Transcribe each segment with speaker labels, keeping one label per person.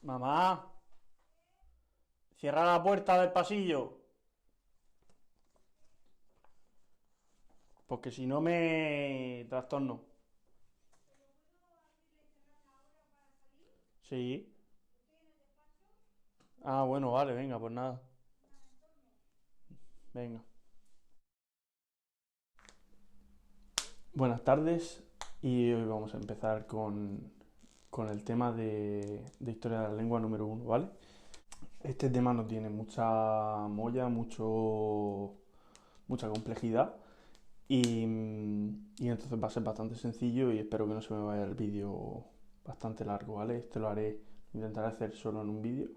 Speaker 1: Mamá, cierra la puerta del pasillo. Porque si no me trastorno. Sí. Ah, bueno, vale, venga, pues nada. Venga. Buenas tardes y hoy vamos a empezar con el tema de historia de la lengua número 1, ¿vale? Este tema no tiene mucha molla, mucha complejidad y entonces va a ser bastante sencillo y espero que no se me vaya el vídeo bastante largo, ¿vale? Este intentaré hacer solo en un vídeo.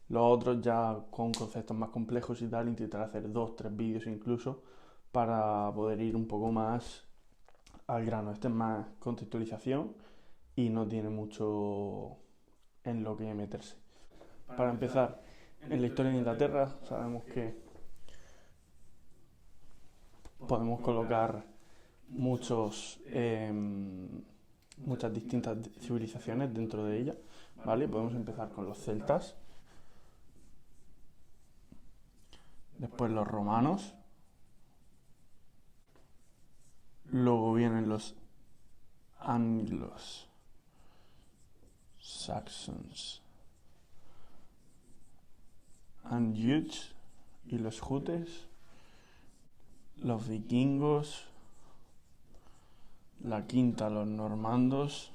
Speaker 1: Los otros ya con conceptos más complejos y tal, intentaré hacer 2, 3 vídeos incluso para poder ir un poco más al grano. Este es más contextualización y no tiene mucho en lo que meterse. Para empezar, en la historia de Inglaterra sabemos que podemos colocar muchas distintas civilizaciones dentro de ella, ¿vale? Podemos empezar con los celtas, después los romanos, luego vienen los anglos, saxons, and Jutes y los jutes, los vikingos, la quinta los normandos,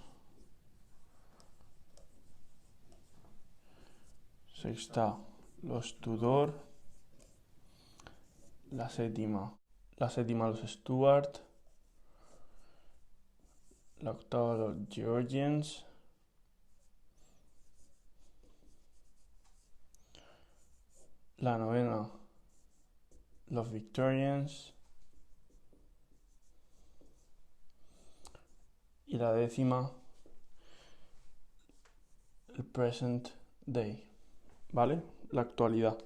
Speaker 1: sexta los Tudor, la séptima los Stuart, la octava los Georgians, la novena los Victorians y la décima el present day, ¿vale? La actualidad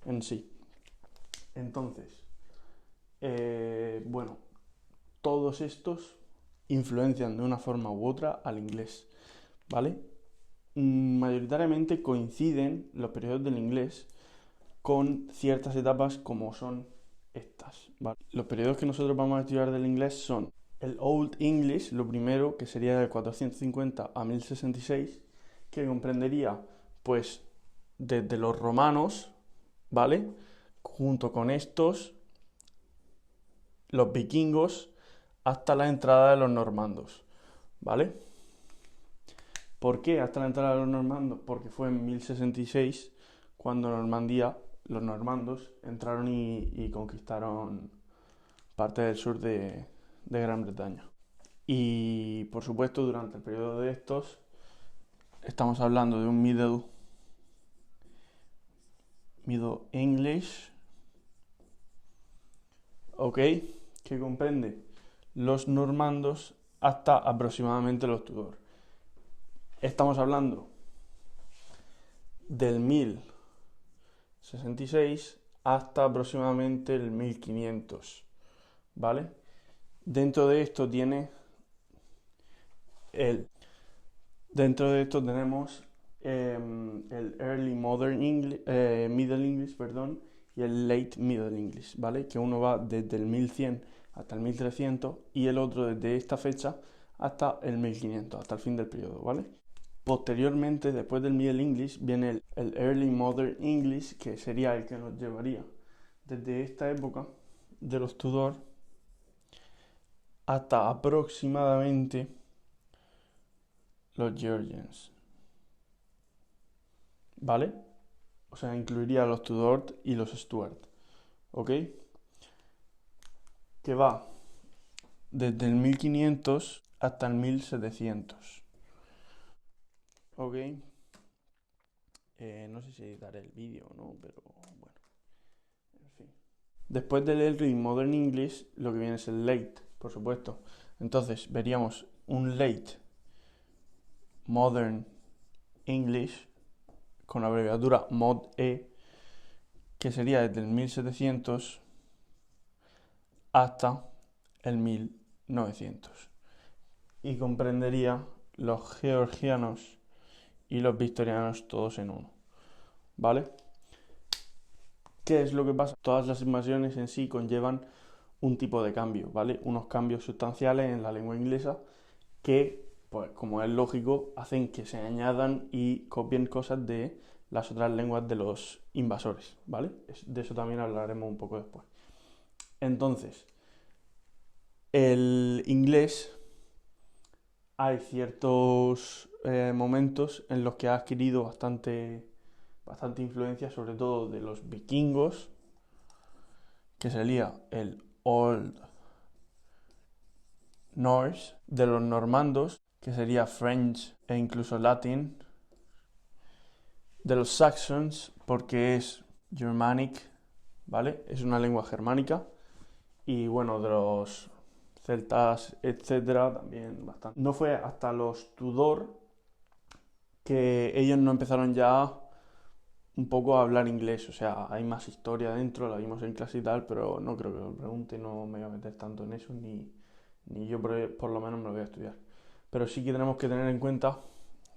Speaker 1: en sí. Entonces, bueno, todos estos influencian de una forma u otra al inglés, ¿vale? Mayoritariamente coinciden los periodos del inglés con ciertas etapas como son estas, ¿vale? Los periodos que nosotros vamos a estudiar del inglés son el Old English, lo primero, que sería de 450 a 1066, que comprendería, pues, desde los romanos, ¿vale? Junto con estos, los vikingos, hasta la entrada de los normandos, ¿vale? ¿Por qué hasta la entrada de los normandos? Porque fue en 1066 cuando Normandía, los normandos, entraron y conquistaron parte del sur de Gran Bretaña. Y por supuesto, durante el periodo de estos, estamos hablando de un Middle English, ¿ok? Que comprende los normandos hasta aproximadamente los Tudor. Estamos hablando del 1066 hasta aproximadamente el 1500, ¿vale? Dentro de esto tenemos el Early Modern English, Middle English, perdón, y el Late Middle English, ¿vale? Que uno va desde el 1100 hasta el 1300 y el otro desde esta fecha hasta el 1500, hasta el fin del periodo, ¿vale? Posteriormente, después del Middle English, viene el Early Modern English, que sería el que nos llevaría desde esta época de los Tudor hasta aproximadamente los Georgians, ¿vale? O sea, incluiría a los Tudor y los Stuart, ¿ok? Que va desde el 1500 hasta el 1700, ¿ok? No sé si editaré el vídeo o no, pero bueno, en fin. Después del Early Modern English, lo que viene es el Late, por supuesto. Entonces, veríamos un Late Modern English con la abreviatura MOD-E, que sería desde el 1700 hasta el 1900 y comprendería los georgianos y los victorianos todos en uno, ¿vale? ¿Qué es lo que pasa? Todas las invasiones en sí conllevan un tipo de cambio, ¿vale? Unos cambios sustanciales en la lengua inglesa que, pues como es lógico, hacen que se añadan y copien cosas de las otras lenguas de los invasores, ¿vale? De eso también hablaremos un poco después. Entonces, el inglés, hay ciertos momentos en los que ha adquirido bastante influencia, sobre todo de los vikingos, que sería el Old Norse, de los normandos, que sería French e incluso Latin, de los Saxons, porque es Germanic, ¿vale? Es una lengua germánica, y bueno, de los celtas, etcétera, también bastante. No fue hasta los Tudor que ellos no empezaron ya un poco a hablar inglés, o sea, hay más historia dentro, la vimos en clase y tal, pero no creo que lo pregunte, no me voy a meter tanto en eso, ni yo por lo menos me lo voy a estudiar. Pero sí que tenemos que tener en cuenta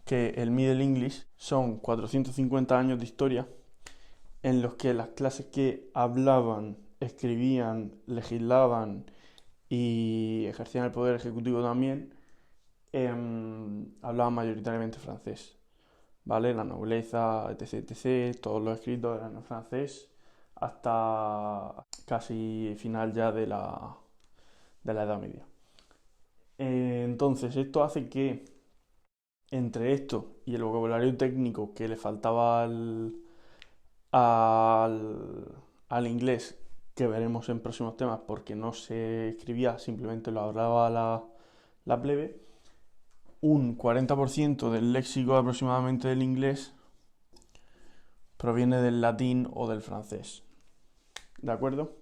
Speaker 1: que el Middle English son 450 años de historia en los que las clases que hablaban, escribían, legislaban y ejercían el poder ejecutivo también, hablaban mayoritariamente francés, ¿vale? La nobleza, etc, etc, todos los escritos eran en francés hasta casi final ya de la Edad Media. Entonces, esto hace que entre esto y el vocabulario técnico que le faltaba al, al inglés, que veremos en próximos temas porque no se escribía, simplemente lo hablaba la plebe, un 40% del léxico aproximadamente del inglés proviene del latín o del francés. ¿De acuerdo?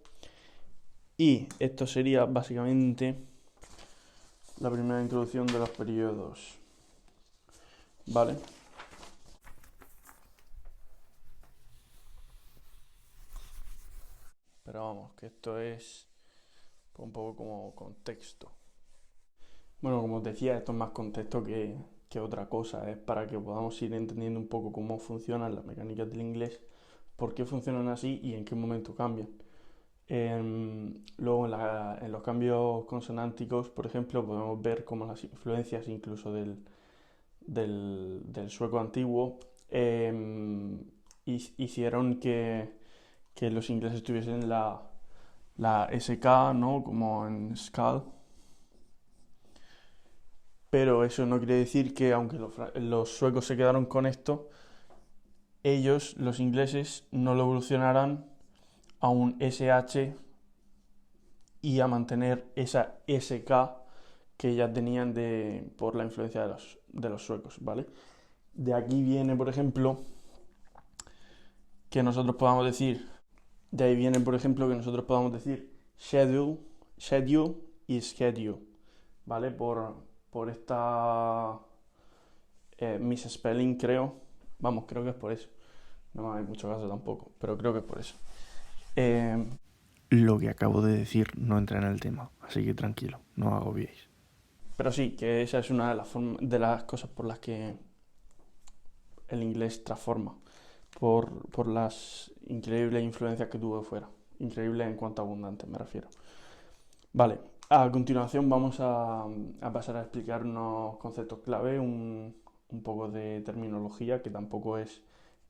Speaker 1: Y esto sería básicamente la primera introducción de los periodos. ¿Vale? Pero vamos, que esto es un poco como contexto. Bueno, como os decía, esto es más contexto que otra cosa. Es para que podamos ir entendiendo un poco cómo funcionan las mecánicas del inglés, por qué funcionan así y en qué momento cambian. Luego en los cambios consonánticos, por ejemplo, podemos ver cómo las influencias incluso del sueco antiguo hicieron que los ingleses tuviesen la SK, ¿no? Como en skull. Pero eso no quiere decir que aunque los suecos se quedaron con esto, ellos, los ingleses, no lo evolucionaran a un SH y a mantener esa SK que ya tenían por la influencia de los suecos, ¿vale? De aquí viene, por ejemplo, que nosotros podamos decir, de ahí viene, por ejemplo, que nosotros podamos decir schedule y schedule, ¿vale? Por esta misspelling, creo. Vamos, creo que es por eso. No hay mucho caso tampoco, pero creo que es por eso. Lo que acabo de decir no entra en el tema, así que tranquilo, no os agobiéis. Pero sí, que esa es una de las cosas por las que el inglés transforma, por las increíbles influencias que tuvo de fuera. Increíbles en cuanto a abundantes, me refiero. Vale, a continuación vamos a pasar a explicar unos conceptos clave, un poco de terminología, que tampoco es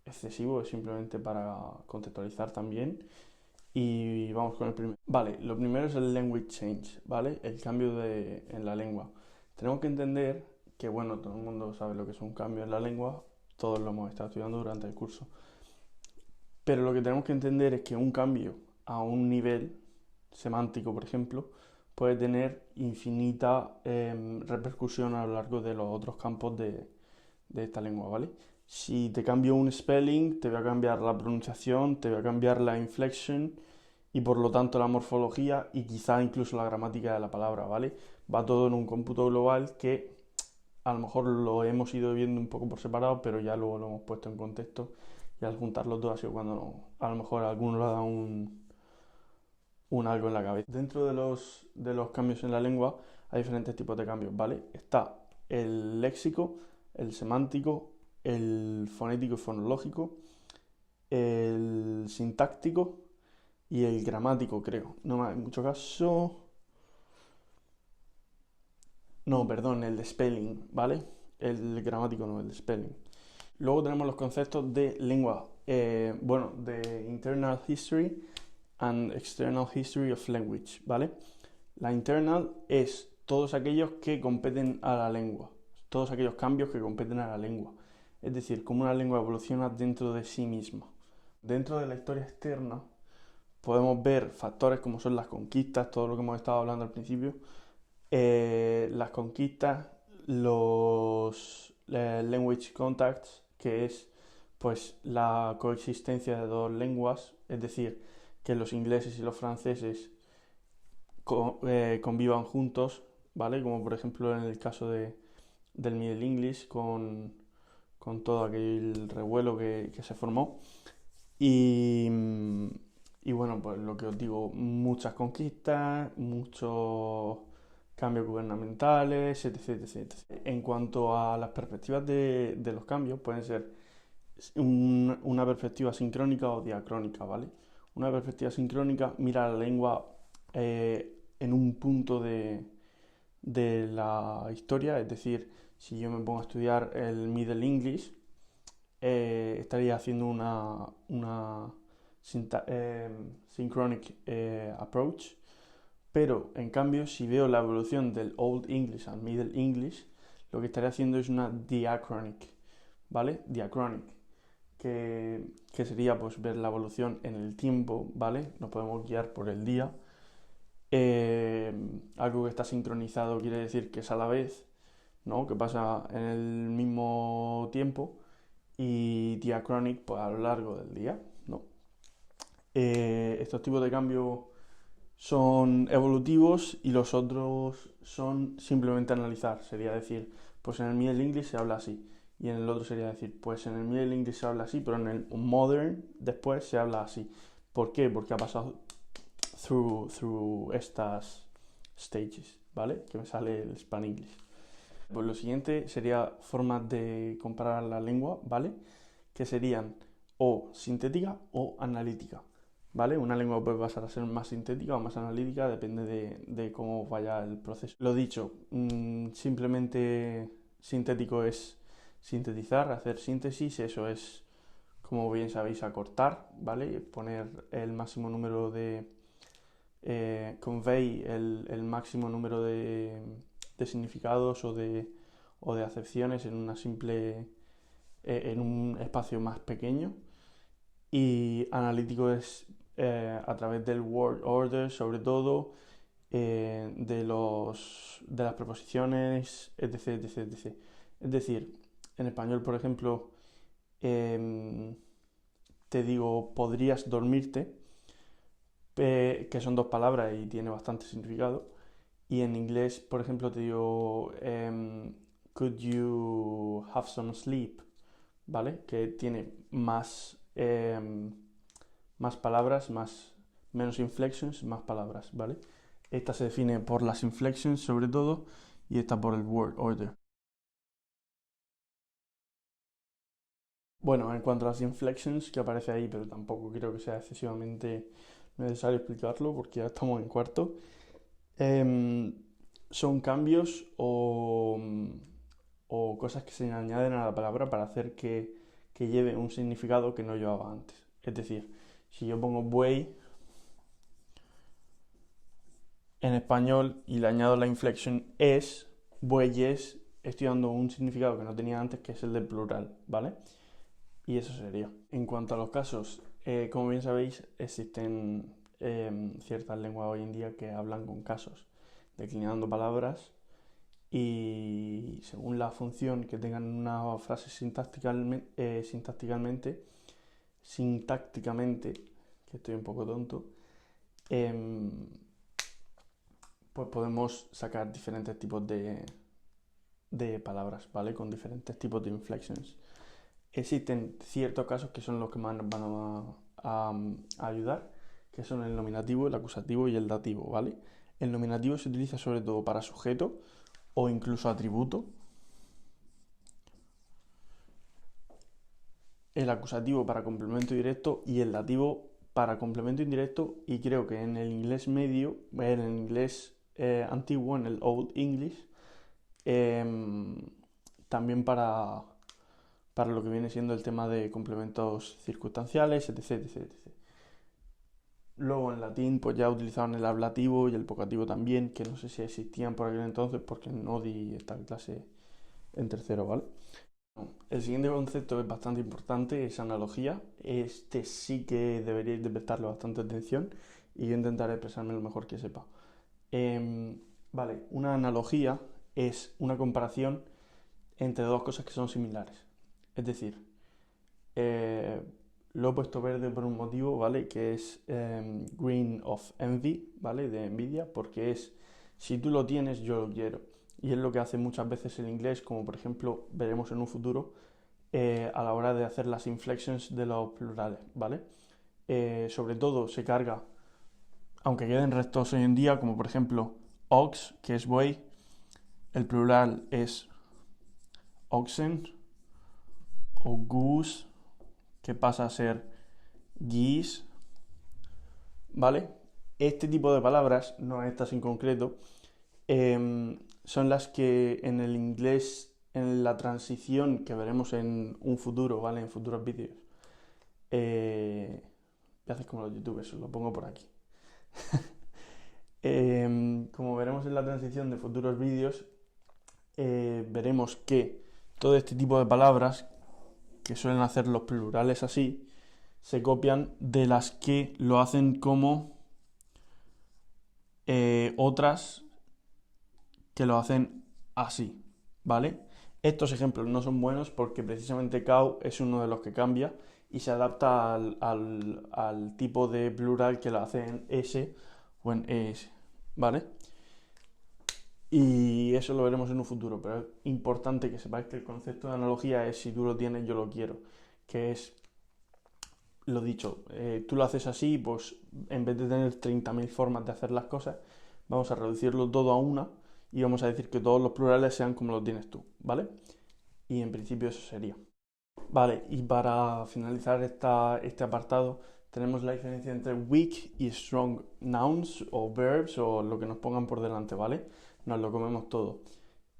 Speaker 1: excesivo, es simplemente para contextualizar también. Y vamos con el primero. Vale, lo primero es el language change, ¿vale? El cambio en la lengua. Tenemos que entender que, bueno, todo el mundo sabe lo que es un cambio en la lengua, todos lo hemos estado estudiando durante el curso. Pero lo que tenemos que entender es que un cambio a un nivel semántico, por ejemplo, puede tener infinita repercusión a lo largo de los otros campos de esta lengua, ¿vale? Si te cambio un spelling, te voy a cambiar la pronunciación, te voy a cambiar la inflection y por lo tanto la morfología y quizá incluso la gramática de la palabra, ¿vale? Va todo en un cómputo global que a lo mejor lo hemos ido viendo un poco por separado, pero ya luego lo hemos puesto en contexto y al juntar los dos ha sido cuando a lo mejor a alguno le ha dado un algo en la cabeza. Dentro de los cambios en la lengua hay diferentes tipos de cambios, ¿vale? Está el léxico, el semántico, el fonético y fonológico, el sintáctico y el gramático, creo. No me hagas mucho caso. No, perdón, el de spelling, ¿vale? El gramático no, el de spelling. Luego tenemos los conceptos de lengua, bueno, de internal history and external history of language, ¿vale? La internal es todos aquellos que competen a la lengua, todos aquellos cambios que competen a la lengua. Es decir, cómo una lengua evoluciona dentro de sí misma. Dentro de la historia externa podemos ver factores como son las conquistas, todo lo que hemos estado hablando al principio, las conquistas, los language contacts, que es pues la coexistencia de dos lenguas, es decir, que los ingleses y los franceses convivan juntos, ¿vale? Como por ejemplo en el caso del Middle English con todo aquel revuelo que se formó. Y, y bueno, pues lo que os digo, muchas conquistas, muchos cambios gubernamentales, etc, etc, etc. En cuanto a las perspectivas de los cambios, pueden ser una perspectiva sincrónica o diacrónica, ¿vale? Una perspectiva sincrónica mira la lengua en un punto de la historia, es decir, si yo me pongo a estudiar el Middle English, estaría haciendo una synchronic approach, pero en cambio si veo la evolución del Old English al Middle English, lo que estaría haciendo es una diachronic, ¿vale? Diachronic, que sería pues ver la evolución en el tiempo, ¿vale? Nos podemos guiar por el día. Algo que está sincronizado quiere decir que es a la vez, ¿no? Que pasa en el mismo tiempo, y diachronic pues a lo largo del día, ¿no? Estos tipos de cambios son evolutivos y los otros son simplemente analizar. Sería decir, pues en el Middle English se habla así. Y en el otro sería decir, pues en el Middle English se habla así, pero en el Modern después se habla así. ¿Por qué? Porque ha pasado through estas stages, ¿vale? Que me sale el Spanglish. Pues lo siguiente sería formas de comparar la lengua, ¿vale? Que serían o sintética o analítica, ¿vale? Una lengua puede pasar a ser más sintética o más analítica, depende de cómo vaya el proceso. Lo dicho, simplemente sintético es sintetizar, hacer síntesis, eso es, como bien sabéis, acortar, ¿vale? Poner el máximo número de... convey el máximo número de significados o de acepciones en una simple... en un espacio más pequeño. Y analítico es a través del word order, sobre todo, de las preposiciones, etc, etc, etc. Es decir, en español, por ejemplo, te digo, podrías dormirte, que son dos palabras y tiene bastante significado. Y en inglés, por ejemplo, te digo, could you have some sleep, ¿vale? Que tiene más palabras, menos inflections, más palabras, ¿vale? Esta se define por las inflections sobre todo y esta por el word order. Bueno, en cuanto a las inflections que aparece ahí, pero tampoco creo que sea excesivamente necesario explicarlo porque ya estamos en cuarto, son cambios o cosas que se añaden a la palabra para hacer que lleve un significado que no llevaba antes. Es decir, si yo pongo buey en español y le añado la inflection es, bueyes, estoy dando un significado que no tenía antes, que es el del plural, ¿vale? Y eso sería. En cuanto a los casos, como bien sabéis, existen ciertas lenguas hoy en día que hablan con casos, declinando palabras y según la función que tengan una frase sintácticamente, que estoy un poco tonto, pues podemos sacar diferentes tipos de palabras, ¿vale? Con diferentes tipos de inflections. Existen ciertos casos que son los que más nos van a ayudar, que son el nominativo, el acusativo y el dativo, ¿vale? El nominativo se utiliza sobre todo para sujeto o incluso atributo. el acusativo para complemento directo y el dativo para complemento indirecto, y creo que en el inglés medio, en el inglés antiguo, en el Old English, también para lo que viene siendo el tema de complementos circunstanciales, etc, etc, etc. Luego en latín pues ya utilizaban el ablativo y el vocativo también, que no sé si existían por aquel entonces porque no di esta clase en tercero, ¿vale? El siguiente concepto es bastante importante, es analogía. Este sí que deberíais de prestarle bastante atención y yo intentaré expresarme lo mejor que sepa. Vale, una analogía es una comparación entre dos cosas que son similares. Es decir, eh, lo he puesto verde por un motivo, ¿vale? Que es green of envy, ¿vale? De envidia, porque es, si tú lo tienes, yo lo quiero. Y es lo que hace muchas veces el inglés, como por ejemplo veremos en un futuro, a la hora de hacer las inflections de los plurales, ¿vale? Sobre todo se carga, aunque queden restos hoy en día, como por ejemplo ox, que es buey, el plural es oxen, o goose, que pasa a ser geese, ¿vale? Este tipo de palabras, no estas en concreto, son las que en el inglés, en la transición que veremos en un futuro, ¿vale? En futuros vídeos. Voy a hacer como los youtubers, os lo pongo por aquí. Como veremos en la transición de futuros vídeos, veremos que todo este tipo de palabras, que suelen hacer los plurales así, se copian de las que lo hacen como otras que lo hacen así, ¿vale? Estos ejemplos no son buenos porque precisamente cow es uno de los que cambia y se adapta al tipo de plural que lo hace en S o en ES, ¿vale? Y eso lo veremos en un futuro, pero es importante que sepáis que el concepto de analogía es si tú lo tienes, yo lo quiero, que es lo dicho, tú lo haces así, pues en vez de tener 30.000 formas de hacer las cosas, vamos a reducirlo todo a una y vamos a decir que todos los plurales sean como lo tienes tú, ¿vale? Y en principio eso sería. Vale, y para finalizar este apartado, tenemos la diferencia entre weak y strong nouns o verbs o lo que nos pongan por delante, ¿vale? Nos lo comemos todo.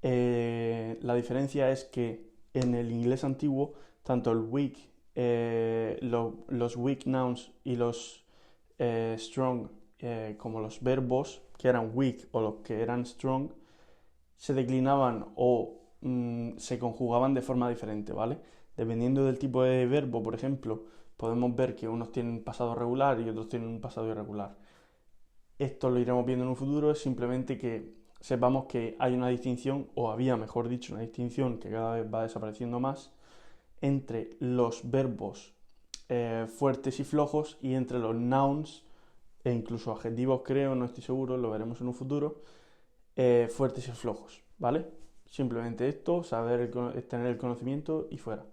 Speaker 1: La diferencia es que en el inglés antiguo, tanto el weak, los weak nouns y los strong, como los verbos que eran weak o los que eran strong, se declinaban o se conjugaban de forma diferente, ¿vale? Dependiendo del tipo de verbo, por ejemplo, podemos ver que unos tienen pasado regular y otros tienen un pasado irregular. Esto lo iremos viendo en un futuro, es simplemente que sepamos que hay una distinción, o había, mejor dicho, una distinción que cada vez va desapareciendo más, entre los verbos fuertes y flojos y entre los nouns e incluso adjetivos, creo, no estoy seguro, lo veremos en un futuro, fuertes y flojos, ¿vale? Simplemente esto, saber tener el conocimiento y fuera.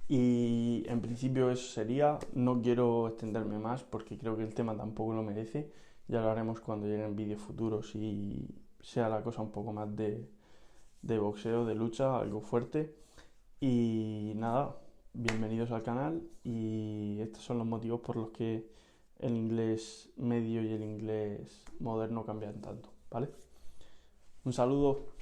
Speaker 1: Y en principio eso sería, no quiero extenderme más porque creo que el tema tampoco lo merece, ya lo haremos cuando lleguen vídeos futuros y sea la cosa un poco más de boxeo, de lucha, algo fuerte. Y nada, bienvenidos al canal y estos son los motivos por los que el inglés medio y el inglés moderno cambian tanto, ¿vale? Un saludo.